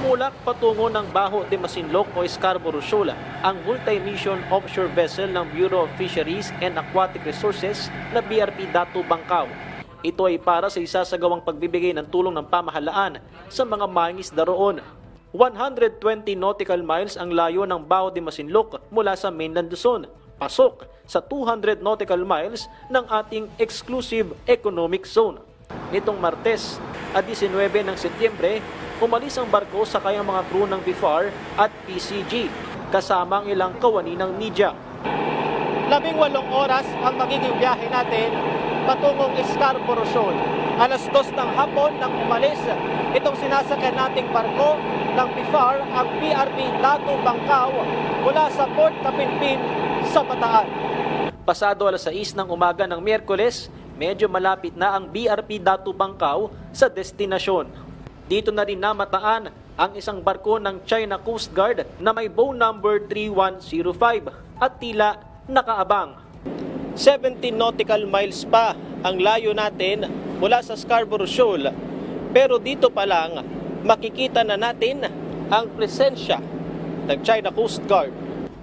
tumulak patungo ng Baho de Masinloc o Scarborough Shoal ang multi-mission offshore vessel ng Bureau of Fisheries and Aquatic Resources na BRP Datu Bangkao. Ito ay para sa isasagawang pagbibigay ng tulong ng pamahalaan sa mga mangingisda roon. 120 nautical miles ang layo ng Baho de Masinloc mula sa mainland Luzon, pasok sa 200 nautical miles ng ating exclusive economic zone. Nitong Martes, 19 ng Setyembre, umalis ang barko sa kayang mga crew ng BIFAR at PCG, kasama ang ilang kawani ng media. 18 oras ang magiging biyahe natin patungong Scarborough Shoal. Alas 2 ng hapon nang umalis itong sinasakyan nating barko ng BIFAR, ang BRP Datu Bangkao, mula sa Port Kapinpin sa Bataan. Pasado alas 6 ng umaga ng Miyerkules, medyo malapit na ang BRP Datu Bangkao sa destinasyon. Dito na rin namataan ang isang barko ng China Coast Guard na may bow number 3105 at tila nakaabang. 17 nautical miles pa ang layo natin mula sa Scarborough Shoal, pero dito pa lang makikita na natin ang presensya ng China Coast Guard.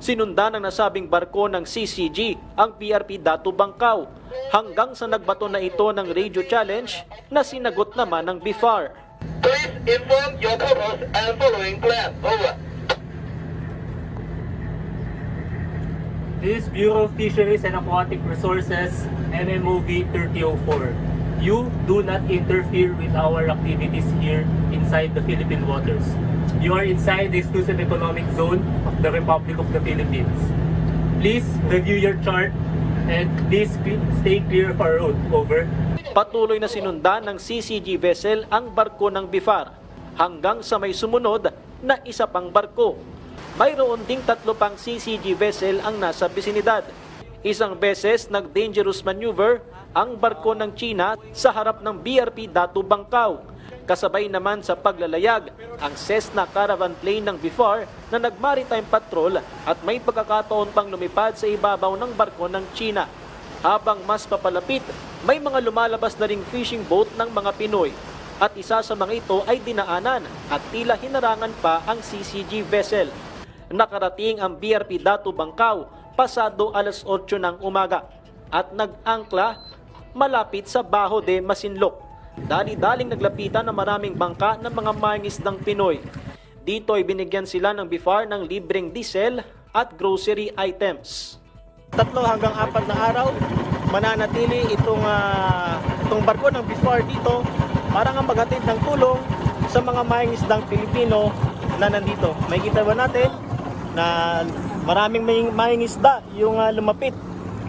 Sinundan ng nasabing barko ng CCG ang BRP Datu Bangkao hanggang sa nagbato na ito ng radio challenge na sinagot naman ng BIFAR. Please inform your purpose and following plan. Over. This is Bureau of Fisheries and Aquatic Resources, MMOV 3004. You do not interfere with our activities here inside the Philippine waters. You are inside the exclusive economic zone of the Republic of the Philippines. Please review your chart and please stay clear of our road. Over. Patuloy na sinundan ng CCG vessel ang barko ng BIFAR hanggang sa may sumunod na isa pang barko. Mayroon ding 3 pang CCG vessel ang nasa bisinidad. Isang beses nag-dangerous maneuver ang barko ng China sa harap ng BRP Datu Bangkao. Kasabay naman sa paglalayag ang Cessna caravan plane ng BIFAR na nag-maritime patrol at may pagkakataon pang lumipad sa ibabaw ng barko ng China. Habang mas papalapit, may mga lumalabas na ring fishing boat ng mga Pinoy. At isa sa mga ito ay dinaanan at tila hinarangan pa ang CCG vessel. Nakarating ang BRP Datu Bangkao pasado alas 8 ng umaga at nag-angkla malapit sa Baho de Masinloc. Dali-daling naglapitan ng maraming bangka ng mga mangingisdang Pinoy. Dito ay binigyan sila ng BIFAR ng libreng diesel at grocery items. 3 hanggang 4 na araw mananatili itong barko ng BIFAR dito para nga maghatid ng tulong sa mga mangingisdang Pilipino na nandito. Makikita ba natin na maraming mangingisda yung lumapit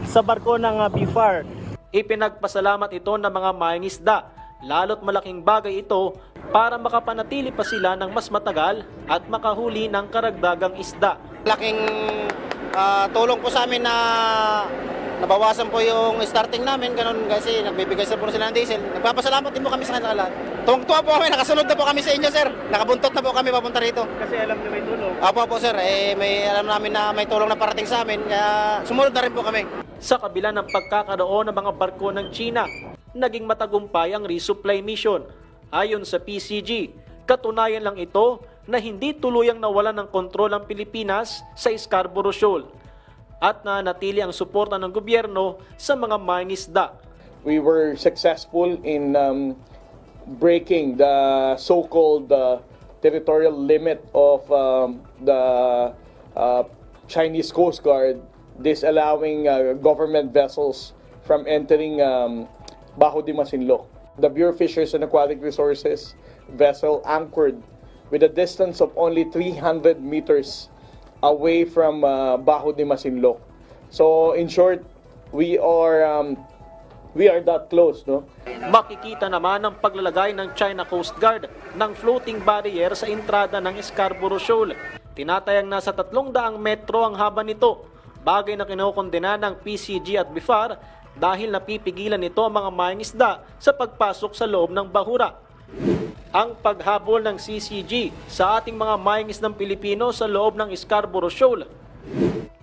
sa barko ng BIFAR. Ipinagpasalamat ito ng mga mangingisda, lalo't malaking bagay ito para makapanatili pa sila ng mas matagal at makahuli ng karagdagang isda. Laking tulong po sa amin na nabawasan po yung starting namin, ganun kasi nagbibigay sa po sila ng diesel. Nagpapasalamat din po kami sa kanila lahat. Tuwang-tuwa po kami, nakasunod na po kami sa inyo, sir. Nakabuntot na po kami papunta rito. Kasi alam niyo may tulong. Apo sir, alam namin na may tulong na parating sa amin, kaya sumunod na rin po kami. Sa kabila ng pagkakaroon ng mga barko ng China, naging matagumpay ang resupply mission. Ayon sa PCG, katunayan lang ito na hindi tuluyang nawalan ng kontrol ang Pilipinas sa Scarborough Shoal at nanatili ang suporta ng gobyerno sa mga mangingisda. We were successful in breaking the so-called territorial limit of the Chinese Coast Guard, disallowing government vessels from entering Baho de Masinloc. The Bureau of Fisheries and Aquatic Resources vessel anchored with a distance of only 300 meters away from Baho de Masinloc. So in short, we are that close, no? Makikita naman ang paglalagay ng China Coast Guard ng floating barrier sa entrada ng Scarborough Shoal. Tinatayang nasa 300 metro ang haba nito, bagay na kinokondena ng PCG at BIFAR dahil napipigilan nito ang mga mangingisda sa pagpasok sa loob ng bahura. Ang paghabol ng CCG sa ating mga mangingisdang Pilipino sa loob ng Scarborough Shoal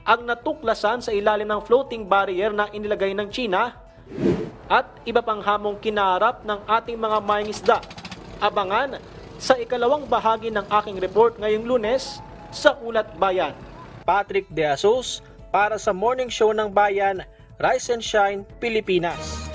ang natuklasan sa ilalim ng floating barrier na inilagay ng China at iba pang hamong kinaharap ng ating mga mangingisda. Abangan sa ikalawang bahagi ng aking report ngayong Lunes sa Ulat Bayan. Patrick De Asos para sa Morning Show ng Bayan, Rise and Shine, Pilipinas.